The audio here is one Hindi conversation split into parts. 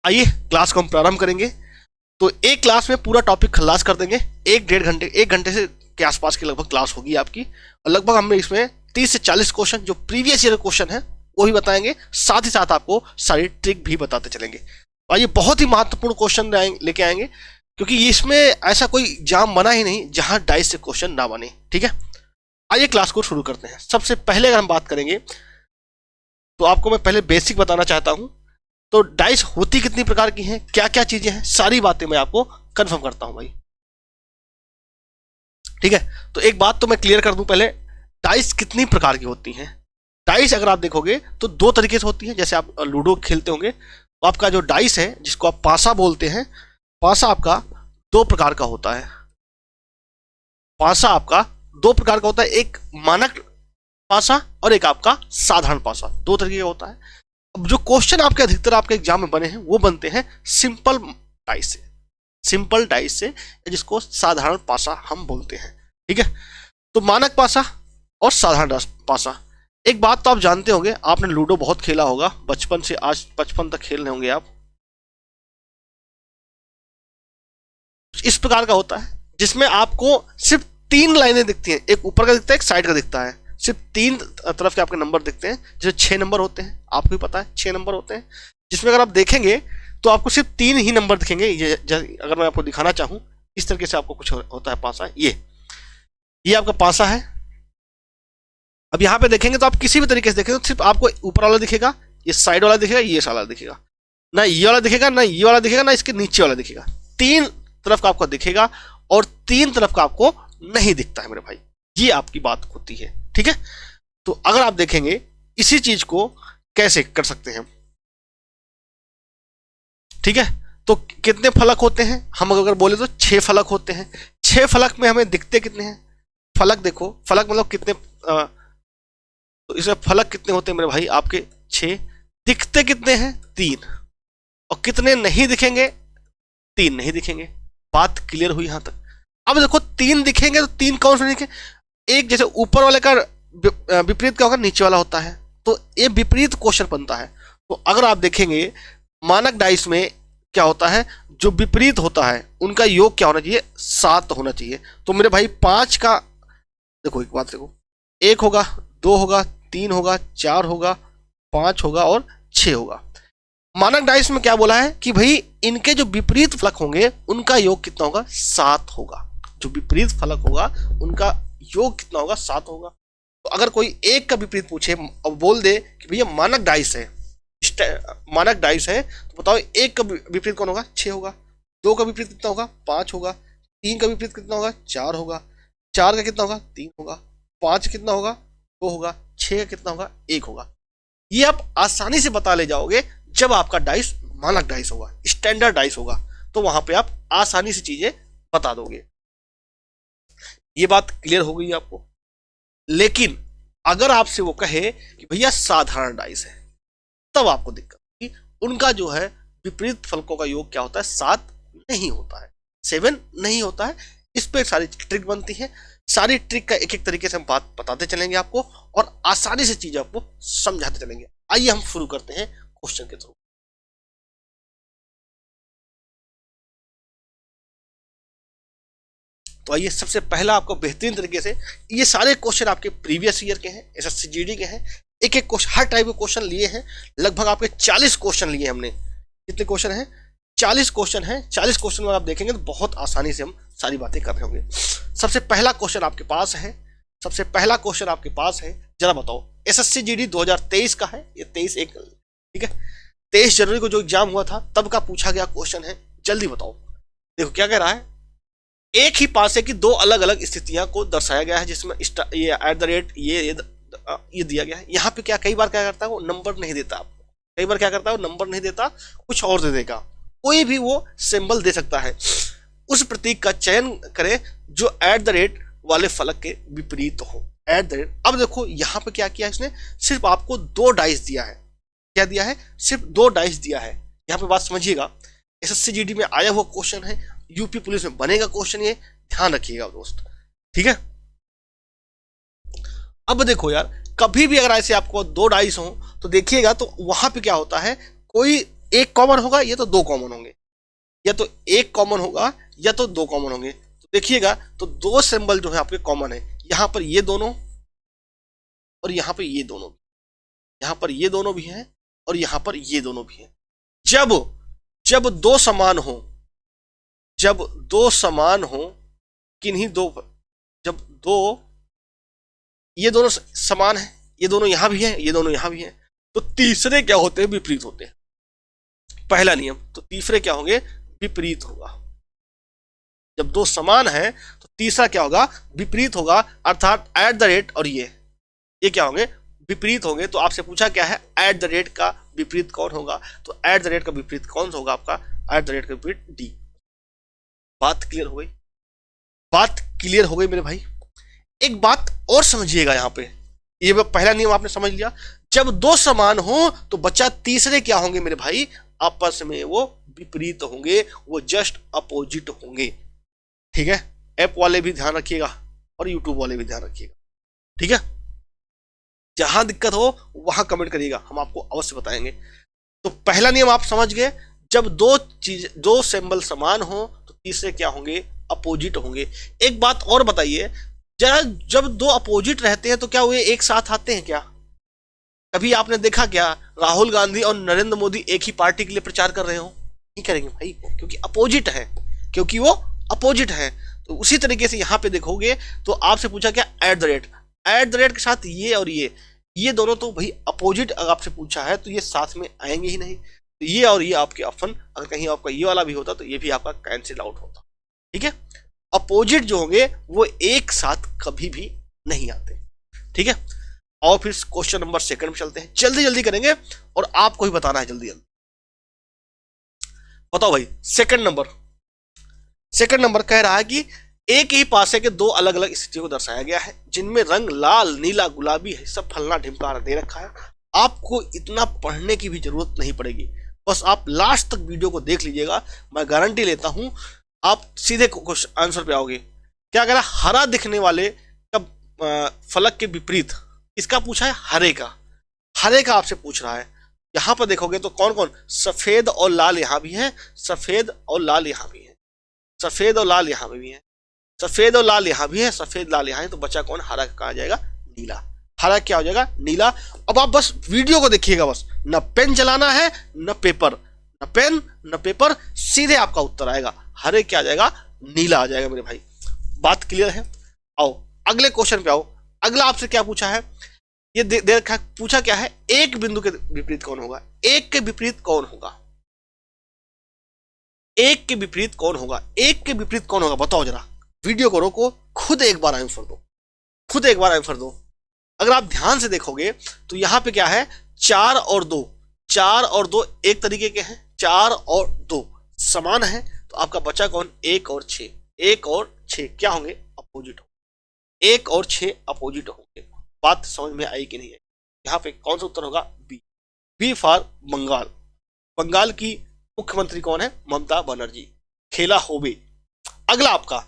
आइए क्लास को हम प्रारंभ करेंगे। तो एक क्लास में पूरा टॉपिक खलास कर देंगे। एक घंटे से के आसपास की लगभग क्लास होगी आपकी, और लगभग हम इसमें 30 से 40 क्वेश्चन जो प्रीवियस ईयर क्वेश्चन है वो भी बताएंगे, साथ ही साथ आपको सारी ट्रिक भी बताते चलेंगे। और ये बहुत ही महत्वपूर्ण क्वेश्चन लेके आएंगे, क्योंकि इसमें ऐसा कोई एग्जाम बना ही नहीं जहां डाइस से क्वेश्चन ना बने। ठीक है, आइए क्लास को शुरू करते हैं। सबसे पहले अगर हम बात करेंगे तो आपको मैं पहले बेसिक बताना चाहता हूं। तो डाइस होती कितनी प्रकार की हैं, क्या क्या चीजें हैं, सारी बातें मैं आपको कंफर्म करता हूं भाई। ठीक है, तो एक बात तो मैं क्लियर कर दूं पहले, डाइस कितनी प्रकार की होती हैं। डाइस अगर आप देखोगे तो दो तरीके से होती हैं। जैसे आप लूडो खेलते होंगे तो आपका जो डाइस है जिसको आप पासा बोलते हैं, पासा आपका दो प्रकार का होता है। पासा आपका दो प्रकार का होता है, एक मानक पासा और एक आपका साधारण पासा, दो तरीके का होता है। अब जो क्वेश्चन आपके अधिकतर आपके एग्जाम में बने हैं वो बनते हैं सिंपल डाइस से, सिंपल डाइस से, जिसको साधारण पासा हम बोलते हैं। ठीक है, तो मानक पासा और साधारण पासा। एक बात तो आप जानते होंगे, आपने लूडो बहुत खेला होगा, बचपन से आज 55 तक खेल रहे होंगे आप। इस प्रकार का होता है जिसमें आपको सिर्फ 3 लाइनें दिखती हैं, एक ऊपर का दिखता है, एक साइड का दिखता है। सिर्फ 3 तरफ के आपके नंबर दिखते हैं, जैसे 6 नंबर होते हैं, आपको भी पता है 6 नंबर होते हैं। जिसमें अगर आप देखेंगे तो आपको सिर्फ 3 ही नंबर दिखेंगे। ये अगर मैं आपको दिखाना चाहूं, इस तरीके से आपको कुछ होता है पासा। ये आपका पासा है। अब यहां पे देखेंगे तो आप किसी भी तरीके से देखेंगे तो सिर्फ आपको ऊपर वाला दिखेगा, ये साइड वाला दिखेगा, ये वाला दिखेगा, ना ये वाला दिखेगा, ना ये वाला दिखेगा, ना इसके नीचे वाला दिखेगा। 3 तरफ का आपको दिखेगा और 3 तरफ का आपको नहीं दिखता है मेरे भाई। ये आपकी बात होती है। ठीक है, तो अगर आप देखेंगे इसी चीज को कैसे कर सकते हैं। ठीक है, तो कितने फलक होते हैं, हम अगर बोले तो 6 फलक होते हैं। 6 फलक में हमें दिखते कितने हैं, फलक देखो, फलक मतलब कितने, तो इसमें फलक कितने होते हैं मेरे भाई आपके 6, दिखते कितने हैं 3, और कितने नहीं दिखेंगे, 3 नहीं दिखेंगे। बात क्लियर हुई यहां तक। अब देखो 3 दिखेंगे तो 3 कौन से दिखेंगे, एक जैसे ऊपर वाले का विपरीत क्या होगा, नीचे वाला होता है, तो ये विपरीत क्वेश्चन बनता है। तो अगर आप देखेंगे मानक डाइस में क्या होता है, जो विपरीत होता है उनका योग क्या होना चाहिए, 7 होना चाहिए। तो मेरे भाई 5 का देखो, एक बात देखो, 1 होगा, 2 होगा, 3 होगा, 4 होगा, 5 होगा और 6 होगा। मानक डाइस में क्या बोला है कि भाई इनके जो विपरीत फलक होंगे उनका योग कितना होगा, 7 होगा। जो विपरीत फलक होगा उनका योग कितना होगा, 7 होगा। तो अगर कोई एक का विपरीत पूछे और बोल दे कि भैया मानक डाइस है, मानक डाइस है, तो बताओ एक का विपरीत कौन होगा, 6 होगा। 2 का विपरीत कितना होगा, 5 होगा। 3 का विपरीत कितना होगा, 4 होगा। 4 का कितना होगा, 3 होगा। 5 कितना होगा, 2 होगा। 6 का कितना होगा, 1 होगा। ये आप आसानी से बता ले जाओगे जब आपका डाइस मानक डाइस होगा, स्टैंडर्ड डाइस होगा, तो वहां पे आप आसानी से चीजें बता दोगे। ये बात क्लियर हो गई आपको। लेकिन अगर आपसे वो कहे कि भैया साधारण डाइस है, तब आपको दिक्कत होगी। उनका जो है विपरीत फलकों का योग क्या होता है, 7 नहीं होता है, 7 नहीं होता है। इस पे सारी ट्रिक बनती है। सारी ट्रिक का एक एक तरीके से हम बात बताते चलेंगे आपको, और आसानी से चीजें आपको समझाते चलेंगे। आइए हम शुरू करते हैं क्वेश्चन के थ्रू। तो आइए सबसे पहला आपको बेहतरीन तरीके से, ये सारे क्वेश्चन आपके प्रीवियस ईयर के हैं, एसएससी जीडी के हैं। एक एक क्वेश्चन, हर टाइप के क्वेश्चन लिए हैं। लगभग आपके 40 क्वेश्चन लिए हमने। कितने क्वेश्चन हैं, 40 क्वेश्चन हैं। 40 क्वेश्चन में आप देखेंगे तो बहुत आसानी से हम सारी बातें कर रहे होंगे। सबसे पहला क्वेश्चन आपके पास है, सबसे पहला क्वेश्चन आपके पास है, जरा बताओ, एसएससी जीडी 2023 का है ये, 23 एक, ठीक है, 23 जनवरी को जो एग्जाम हुआ था तब का पूछा गया क्वेश्चन है। जल्दी बताओ। देखो क्या कह रहा है, एक ही पासे की 2 अलग अलग स्थितियां को दर्शाया गया है, जिसमें ये एट द रेट ये दिया गया है। यहाँ पे क्या कई बार क्या करता है, वो नंबर नहीं देता आपको, कई बार क्या करता है, वो नंबर नहीं देता, कुछ और दे देगा। कोई भी वो सिंबल दे सकता है। उस प्रतीक का चयन करें जो एट द रेट वाले फलक के विपरीत हो। At the rate. अब देखो यहाँ पे क्या किया इसने, सिर्फ आपको 2 डाइस दिया है। क्या दिया है, सिर्फ 2 डाइस दिया है। यहाँ पे बात समझिएगा, एसएससी जीडी में आया हुआ क्वेश्चन है, यूपी पुलिस में बनेगा क्वेश्चन, ये ध्यान रखिएगा दोस्त। ठीक है, अब देखो यार, कभी भी अगर ऐसे आपको 2 डाइस हो तो देखिएगा तो वहां पे क्या होता है, कोई एक कॉमन होगा या तो दो कॉमन होंगे, या तो एक कॉमन होगा या तो दो कॉमन होंगे। तो देखिएगा तो दो सिंबल जो है आपके कॉमन है, यहां पर ये दोनों और यहां पर ये दोनों, यहां पर ये दोनों भी हैं और यहां पर ये दोनों भी हैं। जब जब दो समान हो, जब दो समान हो, किन्हीं दो, जब दो, ये दोनों समान है, ये दोनों यहां भी हैं, ये दोनों यहां भी हैं, तो तीसरे क्या होते हैं? विपरीत होते हैं। पहला नियम, तो तीसरे क्या होंगे? विपरीत होगा। जब दो समान है तो तीसरा क्या होगा? विपरीत होगा, अर्थात एट द रेट, और ये क्या होंगे? विपरीत होंगे। तो आपसे पूछा क्या है? एट द रेट का विपरीत कौन होगा? तो एट द रेट का विपरीत कौन होगा आपका? एट द रेट का विपरीत डी। बात क्लियर हो गई? बात क्लियर हो गई मेरे भाई? एक बात और समझिएगा यहां पे, ये पहला नियम आपने समझ लिया। जब दो समान हो तो बच्चा तीसरे क्या होंगे मेरे भाई? आपस में वो विपरीत होंगे, वो जस्ट अपोजिट होंगे। ठीक है, ऐप वाले भी ध्यान रखिएगा और यूट्यूब वाले भी ध्यान रखिएगा। ठीक है, जहां दिक्कत हो वहां कमेंट करिएगा, हम आपको अवश्य बताएंगे। तो पहला नियम आप समझ गए, जब दो सिंबल समान हो तो तीसरे क्या होंगे? अपोजिट होंगे। एक बात और बताइए जरा, जब दो अपोजिट रहते हैं तो क्या वे एक साथ आते हैं क्या? कभी आपने देखा क्या राहुल गांधी और नरेंद्र मोदी एक ही पार्टी के लिए प्रचार कर रहे हो? नहीं करेंगे भाई, क्योंकि अपोजिट है, क्योंकि वो अपोजिट है। तो उसी तरीके से यहां पे देखोगे तो आपसे पूछा क्या? At the rate. At the rate के साथ ये और ये दोनों तो भाई अपोजिट अगर आपसे पूछा है तो ये साथ में आएंगे ही नहीं। तो ये और ये आपके ऑप्शन, अगर कहीं आपका ये वाला भी होता तो ये भी आपका कैंसिल आउट होता। ठीक है, अपोजिट जो होंगे वो एक साथ कभी भी नहीं आते। ठीक है, और फिर क्वेश्चन नंबर सेकंड में चलते हैं, जल्दी जल्दी करेंगे और आपको ही बताना है जल्दी जल्दी। बताओ भाई, सेकंड नंबर कह रहा है कि एक ही पासे के दो अलग अलग स्थितियों को दर्शाया गया है, जिनमें रंग लाल, नीला, गुलाबी है, सब फलना ढिमका दे रखा है। आपको इतना पढ़ने की भी जरूरत नहीं पड़ेगी, बस आप लास्ट तक वीडियो को देख लीजिएगा, मैं गारंटी लेता हूं आप सीधे आंसर पे आओगे। क्या कह रहा है? हरा दिखने वाले का फलक के विपरीत, इसका पूछा है हरे का। हरे का आपसे पूछ रहा है। यहां पर देखोगे तो कौन कौन? सफेद और लाल यहां भी है, सफेद और लाल यहां भी है, सफेद और लाल यहां भी है, सफेद और लाल यहां भी है, सफेद लाल यहां है। तो बचा कौन? हरा का आ जाएगा नीला। हरा क्या हो जाएगा? नीला। अब आप बस वीडियो को देखिएगा, बस न पेन चलाना है न पेपर, न पेन न पेपर, सीधे आपका उत्तर आएगा। हरे क्या आ जाएगा? नीला आ जाएगा मेरे भाई। बात क्लियर है? आओ अगले क्वेश्चन पे आओ। अगला आपसे क्या पूछा है? ये दे रखा है, पूछा क्या है? एक बिंदु के विपरीत कौन होगा? एक के विपरीत कौन होगा? एक के विपरीत कौन होगा? एक के विपरीत कौन होगा? बताओ जरा, वीडियो को रोको, खुद एक बार आंसर दो, खुद एक बार आंसर दो। अगर आप ध्यान से देखोगे तो यहां पे क्या है? 4 और 2, 4 और 2 एक तरीके के हैं, 4 और 2 समान है। तो आपका बचा कौन? 1 और 6। 1 और 6 क्या होंगे? अपोजिट होंगे। 1 और 6 अपोजिट होंगे। बात समझ में आई कि नहीं है? यहाँ पे कौन सा उत्तर होगा? B for Bengal. बंगाल की मुख्यमंत्री कौन है? ममता बनर्जी। खेला होबे। अगला आपका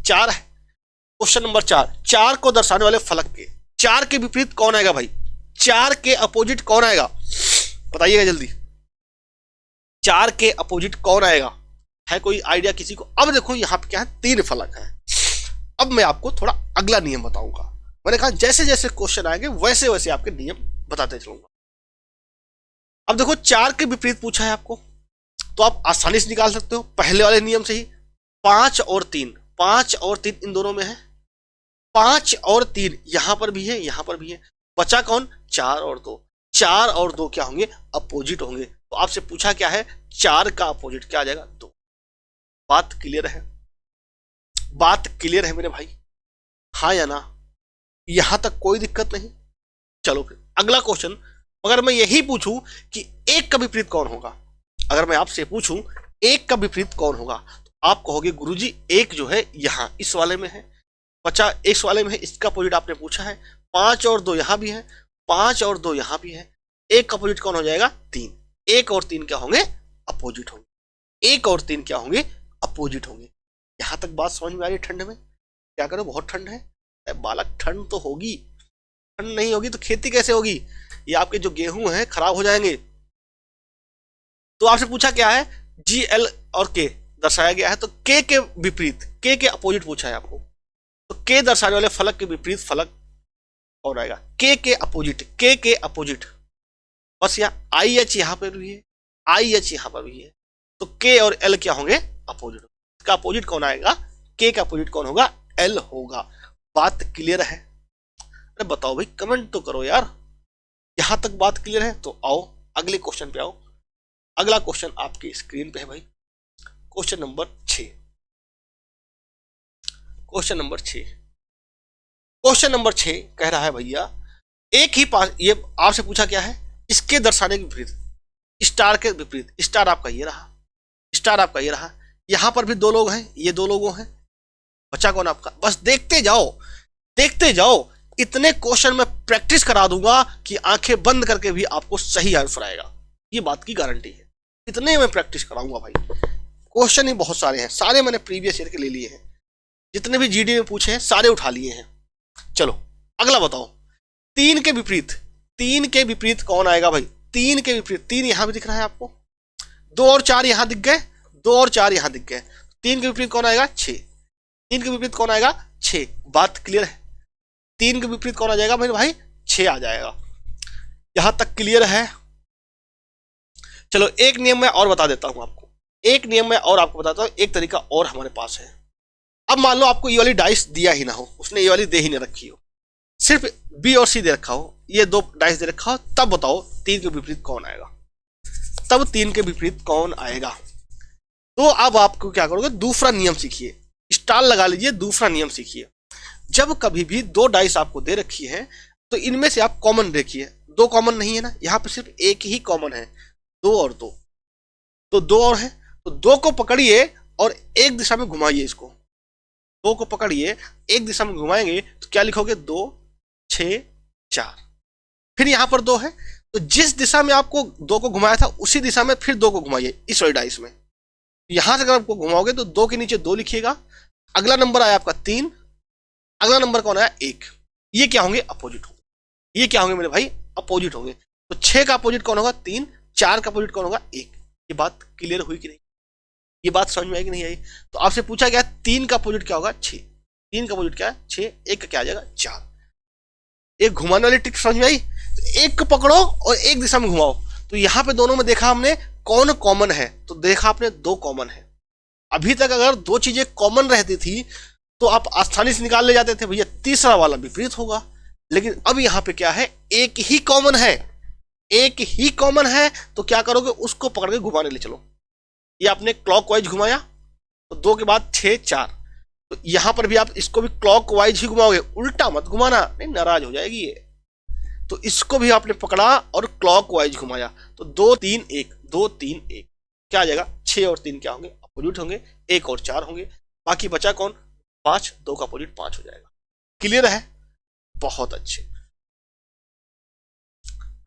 4 है, क्वेश्चन नंबर 4। 4 को दर्शाने वाले फलक के 4 के विपरीत कौन आएगा भाई? 4 के अपोजिट कौन आएगा? बताइएगा जल्दी। 4 के अपोजिट कौन आएगा? है कोई आइडिया किसी को? अब देखो यहां पे क्या है? 3 फलक है। अब मैं आपको थोड़ा अगला नियम बताऊंगा। मैंने कहा जैसे जैसे क्वेश्चन आएंगे वैसे वैसे आपके नियम बताते चलूंगा। अब देखो 4 के विपरीत पूछा है आपको, तो आप आसानी से निकाल सकते हो पहले वाले नियम से ही। 5 और 3, 5 और 3 इन दोनों में है, 5 और 3 यहां पर भी है, यहां पर भी है। बचा कौन? 4 और 2। 4 और 2 क्या होंगे? अपोजिट होंगे। तो आपसे पूछा क्या है? 4 का अपोजिट क्या आ जाएगा? 2। बात क्लियर है? बात क्लियर है मेरे भाई? हाँ या ना? यहां तक कोई दिक्कत नहीं? चलो फिर अगला क्वेश्चन। अगर मैं यही पूछूं कि एक का विपरीत कौन होगा, अगर मैं आपसे पूछूं एक का विपरीत कौन होगा, तो आप कहोगे गुरुजी एक जो है यहां इस वाले में है, बचा इस वाले में है, इसका अपोजिट आपने पूछा है। 5 और 2 यहां भी है, 5 और 2 यहां भी है। एक का अपोजिट कौन हो जाएगा? 3। 1 और 3 क्या होंगे? अपोजिट होंगे। 1 और 3 क्या होंगे? अपोजिट होंगे। यहां तक बात समझ में आ रही है? ठंड में क्या करो? बहुत ठंड है बालक, ठंड तो होगी, ठंड नहीं होगी तो खेती कैसे होगी? ये आपके जो गेहूं हैं खराब हो जाएंगे। तो आपसे पूछा क्या है, जी एल और के दर्शाया गया है, तो के विपरीत, के अपोजिट पूछा है आपको, तो के दर्शाने वाले फलक के विपरीत फलक कौन आएगा, के अपोजिट, के अपोजिट। बस यहाँ आई एच यहाँ पर भी है, आई एच यहाँ पर भी है, तो के और एल क्या होंगे, अपोजिट। इसका अपोजिट कौन आएगा, के का अपोजिट कौन होगा, एल होगा। बात क्लियर है? अरे बताओ भाई, कमेंट तो करो यार। यहां तक बात क्लियर है तो आओ अगले क्वेश्चन पे आओ। अगला क्वेश्चन आपकी स्क्रीन पे है भाई, question number 6। Question number 6, question number 6 कह रहा है भैया, एक ही पास, ये आपसे पूछा क्या है, इसके दर्शाने के विपरीत, स्टार के विपरीत, स्टार आपका ये रहा, स्टार आपका ये रहा, यहां पर भी दो लोग हैं, ये दो लोगों हैं, बचा कौन आपका, बस देखते जाओ देखते जाओ। इतने क्वेश्चन में प्रैक्टिस करा दूंगा कि आंखें बंद करके भी आपको सही आंसर आएगा, ये बात की गारंटी है। इतने में प्रैक्टिस कराऊंगा भाई। क्वेश्चन ही बहुत सारे हैं, सारे मैंने प्रीवियस ईयर के ले लिए हैं, जितने भी जीडी में पूछे हैं सारे उठा लिए हैं। चलो अगला बताओ, तीन के विपरीत, तीन के विपरीत कौन आएगा भाई, तीन के विपरीत, तीन यहां भी दिख रहा है आपको, 2 और 4 यहां दिख गए, 2 और 4 यहां दिख गए, तीन के विपरीत कौन आएगा, 6। तीन के विपरीत कौन आएगा, 6। बात क्लियर है? तीन के विपरीत कौन आ जाएगा मेरे भाई, 6 आ जाएगा। यहां तक क्लियर है? चलो एक नियम मैं और बता देता हूं आपको, एक नियम मैं और आपको बताता हूं, एक तरीका और हमारे पास है। अब मान लो आपको ये वाली डाइस दिया ही ना हो, उसने ये वाली दे ही नहीं रखी हो, सिर्फ बी और सी दे रखा हो, ये 2 डाइस दे रखा हो, तब बताओ तीन के विपरीत कौन आएगा, तब तीन के विपरीत कौन आएगा। तो अब आपको क्या करोगे, दूसरा नियम सीखिए, स्टार लगा लीजिए, दूसरा नियम सीखिए। जब कभी भी 2 डाइस आपको दे रखी है तो इनमें से आप कॉमन देखिए, 2 कॉमन नहीं है ना, यहां पर सिर्फ एक ही कॉमन है, 2 और 2, तो 2 और है, तो 2 को पकड़िए और एक दिशा में घुमाइए, इसको 2 को पकड़िए एक दिशा में घुमाएंगे तो क्या लिखोगे, 2 6 4। फिर यहां पर 2 है, तो जिस दिशा में आपको 2 को घुमाया था उसी दिशा में फिर 2 को घुमाइए इस वाली डाइस में। यहां से अगर आपको घुमाओगे तो 2 के नीचे 2 लिखिएगा, अगला नंबर आया आपका 3, अगला नंबर कौन आया, 1। ये क्या होंगे, अपोजिट होंगे, ये क्या होंगे मेरे भाई, अपोजिट होंगे। तो 6 का अपोजिट कौन होगा, 3, 4 का अपोजिट कौन होगा, 1। ये बात क्लियर हुई कि नहीं, ये बात समझ में आई कि नहीं आई? तो आपसे पूछा गया 3 का अपोजिट क्या होगा, 6। 3 का अपोजिट क्या है, 6, 1 का क्या आ जाएगा, 4। एक घुमाने वाली ट्रिक समझ में आई? तो एक को पकड़ो और एक दिशा में घुमाओ, तो यहां पे दोनों में देखा हमने कौन कॉमन है, तो देखा आपने 2 कॉमन है। अभी तक अगर 2 चीजें कॉमन रहती थी तो आप आसानी से निकाल ले जाते थे, भैया तीसरा वाला विपरीत होगा। लेकिन अब यहां पे क्या है, एक ही कॉमन है, एक ही कॉमन है, तो क्या करोगे, उसको पकड़ के घुमाने ले चलो। ये आपने क्लॉकवाइज घुमाया तो 2 के बाद 6 4, तो यहां पर भी आप इसको भी क्लॉकवाइज ही घुमाओगे, उल्टा मत घुमाना, नहीं नाराज हो जाएगी ये। तो इसको भी आपने पकड़ा और क्लॉकवाइज घुमाया, तो 2 3 1, 2 3 1 क्या आ जाएगा, 6 और 3 क्या होंगे, अपोजिट होंगे, 1 और 4 होंगे, बाकी बचा कौन, 5, 2 का अपोजिट 5 हो जाएगा। क्लियर है? बहुत अच्छे।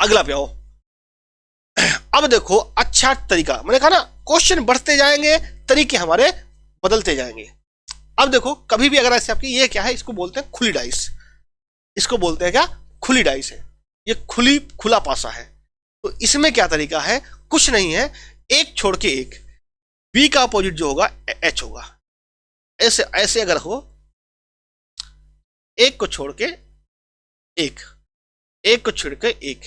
अगला पे आओ। अब देखो अच्छा तरीका, मैंने कहा ना क्वेश्चन बढ़ते जाएंगे, तरीके हमारे बदलते जाएंगे। अब देखो कभी भी अगर ऐसे आपकी, ये क्या है, इसको बोलते हैं खुली डाइस, इसको बोलते हैं क्या, खुली डाइस है, ये खुला पासा है। तो इसमें क्या तरीका है, कुछ नहीं है, एक छोड़ के एक, बी का अपोजिट जो होगा एच होगा, ऐसे ऐसे अगर हो, एक को छोड़ के एक, एक को छोड़ के एक,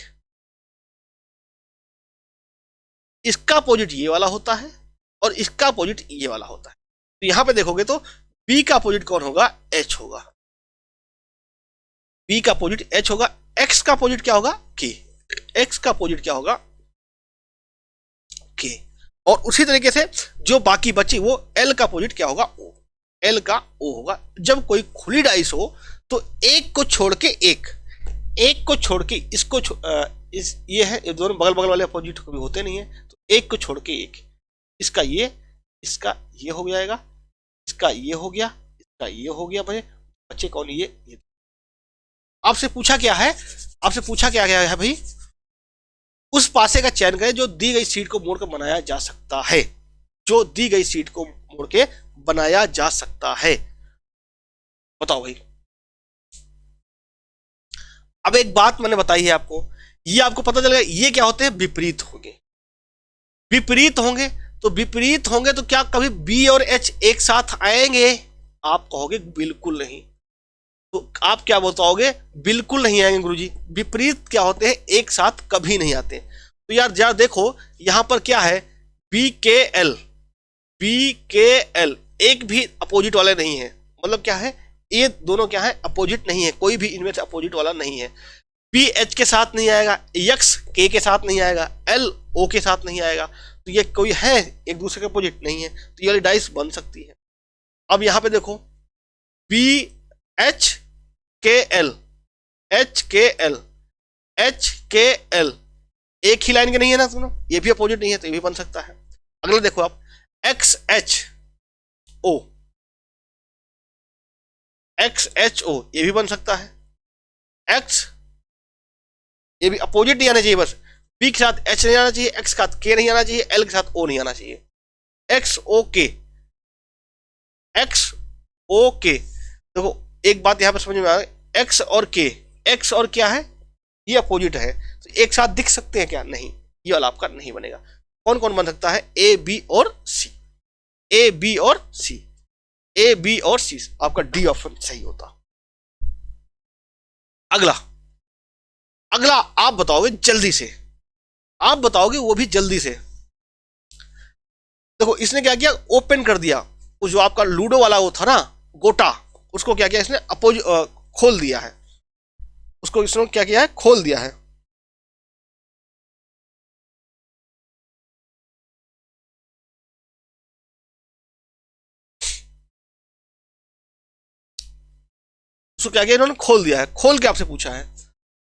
इसका अपोजिट ये वाला होता है और इसका अपोजिट ये वाला होता है। तो यहां पे देखोगे तो बी का अपोजिट कौन होगा, एच होगा, बी का अपोजिट एच होगा, एक्स का अपोजिट क्या होगा, के, एक्स का अपोजिट क्या होगा, के। और उसी तरीके से जो बाकी बची वो एल का अपोजिट क्या होगा, ओ, एल का ओ होगा। जब कोई खुली डाइस हो तो एक को छोड़ के एक, एक को छोड़ के इसको इस ये है, ये दोनों बगल बगल वाले अपोजिट कभी होते नहीं है, तो एक को छोड़ के एक, इसका इसका ये हो जाएगा, इसका ये हो गया, इसका ये हो गया, भाई बच्चे कौन, ये। आपसे पूछा क्या है, आपसे पूछा क्या गया है भाई, उस पासे का चयन करें जो दी गई सीट को मोड़ कर बनाया जा सकता है, जो दी गई सीट को मोड़ के बनाया जा सकता है। बताओ भाई। अब एक बात मैंने बताई है आपको, ये आपको पता चल गया, ये क्या होते हैं, विपरीत होंगे, विपरीत होंगे, तो विपरीत होंगे तो क्या कभी बी और एच एक साथ आएंगे? आप कहोगे बिल्कुल नहीं। तो आप क्या बताओगे? बिल्कुल नहीं आएंगे गुरुजी। विपरीत क्या होते हैं? एक साथ कभी नहीं आते। तो यार देखो यहां पर क्या है, बी के एल, बी के एल एक भी अपोजिट वाले नहीं है। मतलब क्या है, ये दोनों क्या है, अपोजिट नहीं है, कोई भी इनमें से अपोजिट वाला नहीं है। पी एच के साथ नहीं आएगा, एक्स के साथ नहीं आएगा, एल ओ के साथ नहीं आएगा, तो ये कोई है एक दूसरे के अपोजिट नहीं है, तो ये वाली डाइस बन सकती है। अब यहां पे देखो बी एच के एल, एच के एल, एच के एल एक ही लाइन के नहीं है ना, सुनो, ये भी अपोजिट नहीं है, तो ये भी बन सकता है। अगला देखो आप X H O, X H O ये भी बन सकता है। एक्स ये भी अपोजिट नहीं आना चाहिए, बस बी के साथ एच नहीं आना चाहिए, एक्स के साथ के नहीं आना चाहिए, एल के साथ ओ नहीं आना चाहिए। एक्स ओ के, एक्स ओ के। देखो एक बात यहां पर समझ में आ रहा, एक्स और के, एक्स और क्या है, ये अपोजिट है, तो एक साथ दिख सकते हैं क्या? नहीं, ये वाला आपका नहीं बनेगा। कौन कौन बन सकता है? ए बी और सी, ए बी और सी, ए बी और सी, आपका डी ऑप्शन सही होता। अगला, अगला आप बताओगे जल्दी से, आप बताओगे वो भी जल्दी से। देखो इसने क्या किया, ओपन कर दिया, उस जो आपका लूडो वाला वो था ना गोटा, उसको क्या किया इसने, खोल दिया है, उसको इसने क्या किया है, खोल दिया है। उसको क्या किया इन्होंने, खोल दिया है, खोल के आपसे पूछा है।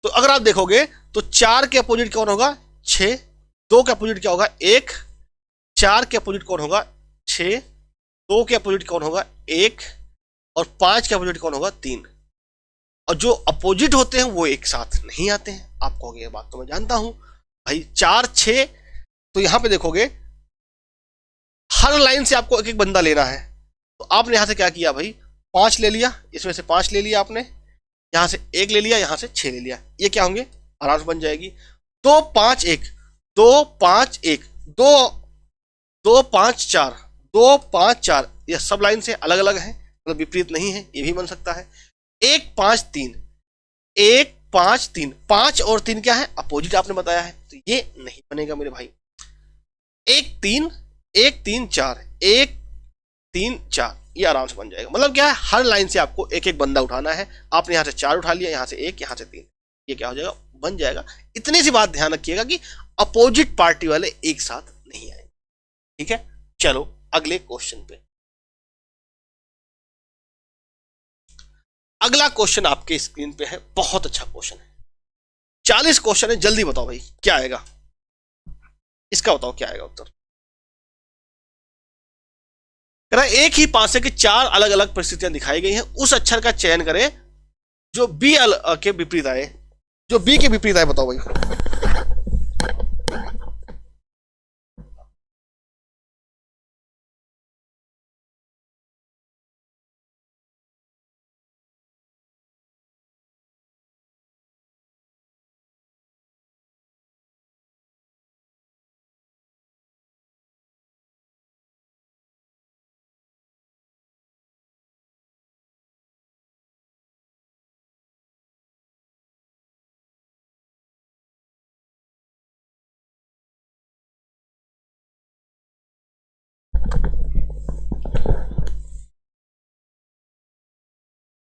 तो अगर आप देखोगे तो 4 के अपोजिट कौन होगा? 6। 2 के अपोजिट क्या होगा? 1। 4 के अपोजिट कौन होगा? 6। 2 के अपोजिट कौन होगा? 1। और 5 के अपोजिट कौन होगा? 3। और जो अपोजिट होते हैं वो एक साथ नहीं आते हैं। आप कहोगे ये बात तो मैं जानता हूं भाई, 4 6, तो यहां पे देखोगे हर लाइन से आपको एक एक बंदा लेना है, तो आपने यहां से क्या किया भाई, 5 ले लिया, इसमें से 5 ले लिया आपने, यहां से 1 ले लिया, यहां से 6 ले लिया, ये क्या होंगे, आराम से बन जाएगी। 2 5 1, 2 5 1, 2 2 5 4, 2 5 4, ये सब लाइन से अलग अलग है, मतलब विपरीत नहीं है, ये भी बन सकता है। 1 5 3, 1 5 3, 5 और 3 क्या है, अपोजिट आपने बताया है, तो ये नहीं बनेगा मेरे भाई। 1 3 1 3 4, 1 3 4, ये आराम से बन जाएगा। मतलब क्या है, हर लाइन से आपको एक एक बंदा उठाना है। आपने यहां से 4 उठा लिया, यहां से 1, यहां से 3, ये क्या हो जाएगा, बन जाएगा। इतनी सी बात ध्यान रखिएगा कि अपोजिट पार्टी वाले एक साथ नहीं आएंगे। ठीक है, चलो अगले क्वेश्चन पे। अगला क्वेश्चन आपके स्क्रीन पे है, बहुत अच्छा क्वेश्चन है, 40 क्वेश्चन है, जल्दी बताओ भाई क्या आएगा, इसका बताओ क्या आएगा उत्तर। एक ही पासे की 4 अलग अलग परिस्थितियां दिखाई गई हैं, उस अक्षर का चयन करें जो बी के विपरीत आए, जो बी के विपरीत आए, बताओ भाई।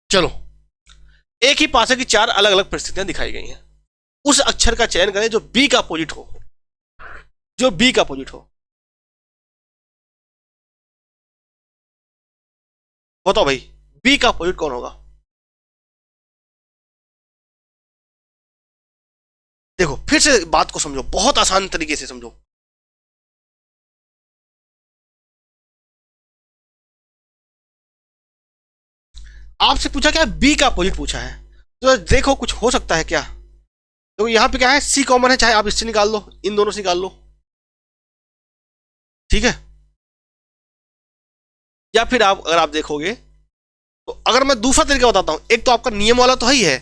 चलो, एक ही पासे की 4 अलग अलग परिस्थितियां दिखाई गई हैं, उस अक्षर का चयन करें जो बी का अपोजिट हो, जो बी का अपोजिट हो। बताओ भाई बी का अपोजिट कौन होगा। देखो फिर से बात को समझो, बहुत आसान तरीके से समझो। आपसे पूछा क्या, बी का अपोजिट पूछा है, तो देखो कुछ हो सकता है क्या। तो यहां पे क्या है, सी कॉमन है, चाहे आप इससे निकाल लो, इन दोनों से निकाल लो, ठीक है। या फिर आप अगर आप देखोगे तो अगर मैं दूसरा तरीका बताता हूं, एक तो आपका नियम वाला तो ही है,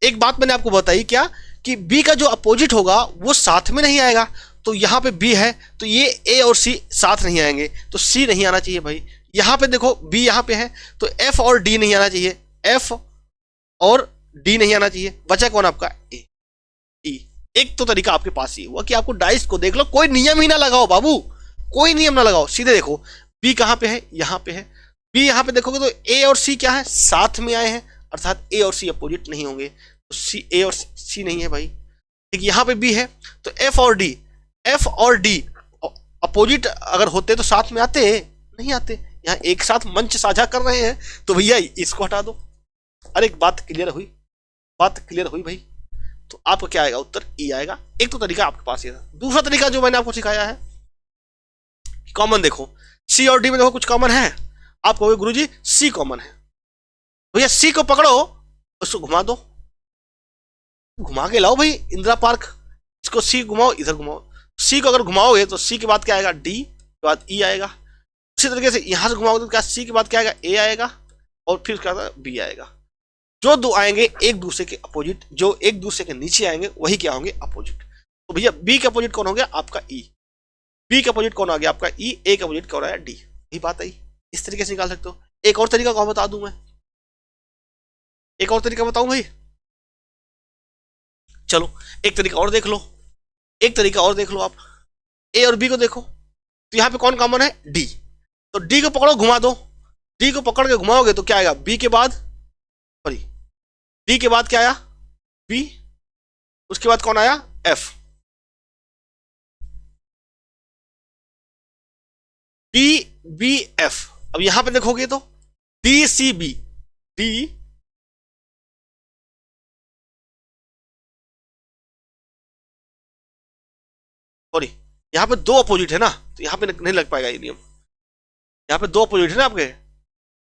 एक बात मैंने आपको बताई क्या, कि बी का जो अपोजिट होगा वो साथ में नहीं आएगा, तो यहाँ पे बी है, तो ये ए और सी साथ नहीं आएंगे, तो सी नहीं आना चाहिए भाई। यहाँ पे देखो बी यहाँ पे है, तो एफ और डी नहीं आना चाहिए, एफ और डी नहीं आना चाहिए, बचा कौन आपका ए, ई। एक तो तरीका आपके पास ये हुआ कि आपको डाइस को देख लो, कोई नियम ही ना लगाओ बाबू, कोई नियम ना लगाओ, सीधे देखो बी कहाँ पे है, यहाँ पे है, बी यहाँ पे देखोगे तो ए और सी क्या है, साथ में आए हैं, अर्थात ए और सी अपोजिट नहीं होंगे, तो सी, ए और सी नहीं है भाई। ठीक, यहाँ पे बी है, तो एफ और डी, एफ और डी अपोजिट अगर होते तो साथ में आते, नहीं आते, यहाँ एक साथ मंच साझा कर रहे हैं, तो भैया इसको हटा दो। अरे एक बात क्लियर हुई, बात क्लियर हुई भाई। तो आपका क्या आएगा, उत्तर ई आएगा। एक तो तरीका आपके पास ये था। दूसरा तरीका जो मैंने आपको सिखाया है, कॉमन देखो, सी और डी में देखो कुछ कॉमन है, आप कहोगे गुरुजी सी कॉमन है, भैया सी को पकड़ो, उसको घुमा दो, घुमा के लाओ भाई इंदिरा पार्क, इसको सी घुमाओ, इधर घुमाओ, सी को अगर घुमाओगे तो सी के बाद क्या आएगा, डी के बाद ई आएगा। उसी तरीके से यहां से घुमाओगे तो क्या, सी के बाद क्या आएगा, ए आएगा, और फिर क्या आएगा, बी आएगा। जो दो आएंगे एक दूसरे के अपोजिट, जो एक दूसरे के नीचे आएंगे वही क्या होंगे, अपोजिट। तो भैया बी के अपोजिट कौन हो गया, आपका ई, बी के अपोजिट कौन आ गया, आपका ई, ए के अपोजिट कौन आया, डी। यही बात आई, इस तरीके से निकाल सकते हो। एक और तरीका कौन बता दूं मैं, एक और तरीका बताऊं भाई, चलो एक तरीका और देख लो, एक तरीका और देख लो आप, ए और बी को देखो, तो यहां पे कौन कॉमन है, डी, तो डी को पकड़ो घुमा दो, डी को पकड़ के घुमाओगे तो क्या आएगा, बी के बाद, सॉरी डी के बाद क्या आया, बी, उसके बाद कौन आया, एफ, डी बी एफ। अब यहां पे देखोगे तो D C B, D sorry यहां पे दो अपोजिट है ना, तो यहां पे नहीं लग पाएगा ये नियम, यहां पे दो अपोजिट है ना आपके,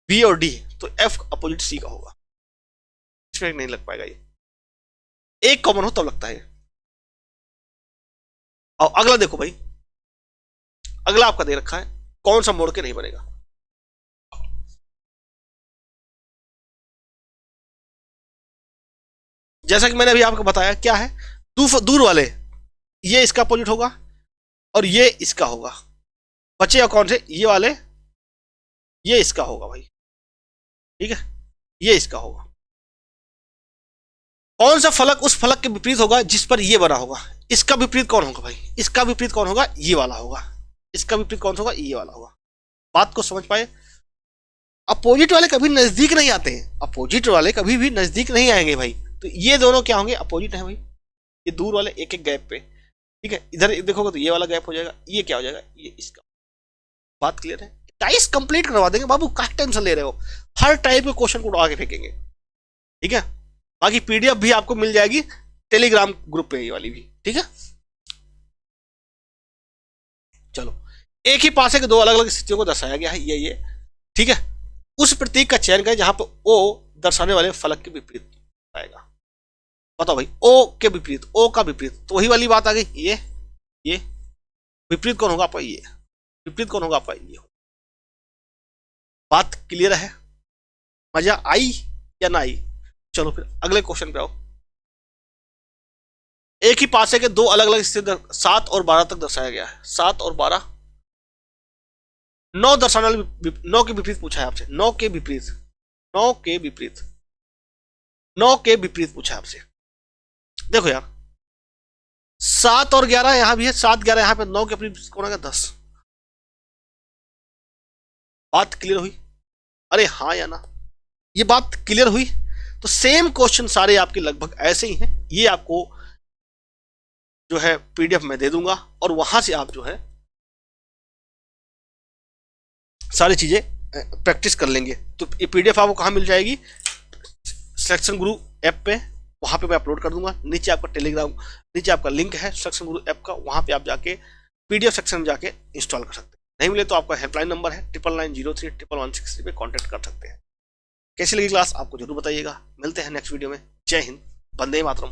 बी और डी, तो एफ अपोजिट सी का होगा, इसमें नहीं लग पाएगा ये, एक कॉमन हो तब लगता है। और अगला देखो भाई, अगला आपका दे रखा है, कौन सा मोड़ के नहीं बनेगा, जैसा कि मैंने अभी आपको बताया क्या है, दूर वाले, ये इसका अपोजिट होगा और ये इसका होगा, बचेगा कौन से, ये वाले, ये इसका होगा भाई, ठीक है, ये इसका होगा। कौन सा फलक उस फलक के विपरीत होगा जिस पर ये बना होगा, इसका विपरीत कौन होगा भाई, इसका विपरीत कौन होगा, ये वाला होगा, इसका विपरीत कौन सा होगा, ये वाला होगा। बात को समझ पाए, अपोजिट वाले कभी नजदीक नहीं आते हैं, अपोजिट वाले कभी भी नजदीक नहीं आएंगे भाई, तो ये दोनों क्या होंगे, अपोजिट है भाई, ये दूर वाले एक एक गैप पे, ठीक है, इधर देखोगे तो ये वाला गैप हो जाएगा, ये क्या हो जाएगा, ये इसका। बात क्लियर है, टाइस कंप्लीट करवा देंगे बाबू, क्या टेंशन ले रहे हो, हर टाइप के क्वेश्चन को उड़ा के फेंकेंगे, ठीक है। बाकी पीडीएफ भी आपको मिल जाएगी टेलीग्राम ग्रुप पे, ये वाली भी, ठीक है। चलो, एक ही पासे के दो अलग अलग स्थितियों को दर्शाया गया है, ये ठीक है, उस प्रतीक का चयन करें जहां पर ओ दर्शाने वाले फलक के विपरीत आएगा। बताओ भाई, ओ के विपरीत, ओ का विपरीत, तो वही वाली बात आ गई, ये विपरीत कौन होगा आपका, ये विपरीत कौन होगा आपका, ये। बात क्लियर है, मजा आई या ना आई। चलो फिर अगले क्वेश्चन पे आओ। एक ही पासे के दो अलग अलग स्थिति 7 और 12 तक दर्शाया गया है, 7 और 12, 9 दर्शाने वाले, 9 के विपरीत पूछा है आपसे, 9 के विपरीत, 9 के विपरीत, 9 के विपरीत पूछा है आपसे। देखो यार, 7 और 11 यहां भी है, 7 11 यहां पे, 9 के विपरीत कौन आएगा, 10। बात क्लियर हुई, अरे हाँ या ना, ये बात क्लियर हुई। तो सेम क्वेश्चन सारे आपके लगभग ऐसे ही हैं, ये आपको जो है पीडीएफ में दे दूंगा, और वहां से आप जो है सारी चीजें प्रैक्टिस कर लेंगे। तो ये पीडीएफ आपको कहां मिल जाएगी, सिलेक्शन गुरु ऐप पे, वहां पे मैं अपलोड कर दूंगा, नीचे आपका टेलीग्राम, नीचे आपका लिंक है सिलेक्शन गुरु ऐप का, वहां पे आप जाके पीडीएफ सेक्शन में जाके इंस्टॉल कर सकते हैं। नहीं मिले तो आपका हेल्पलाइन नंबर है 9990311163 पे कॉन्टेक्ट कर सकते हैं। कैसी लगी क्लास आपको जरूर बताइएगा। मिलते हैं नेक्स्ट वीडियो में। जय हिंद, वंदे मातरम।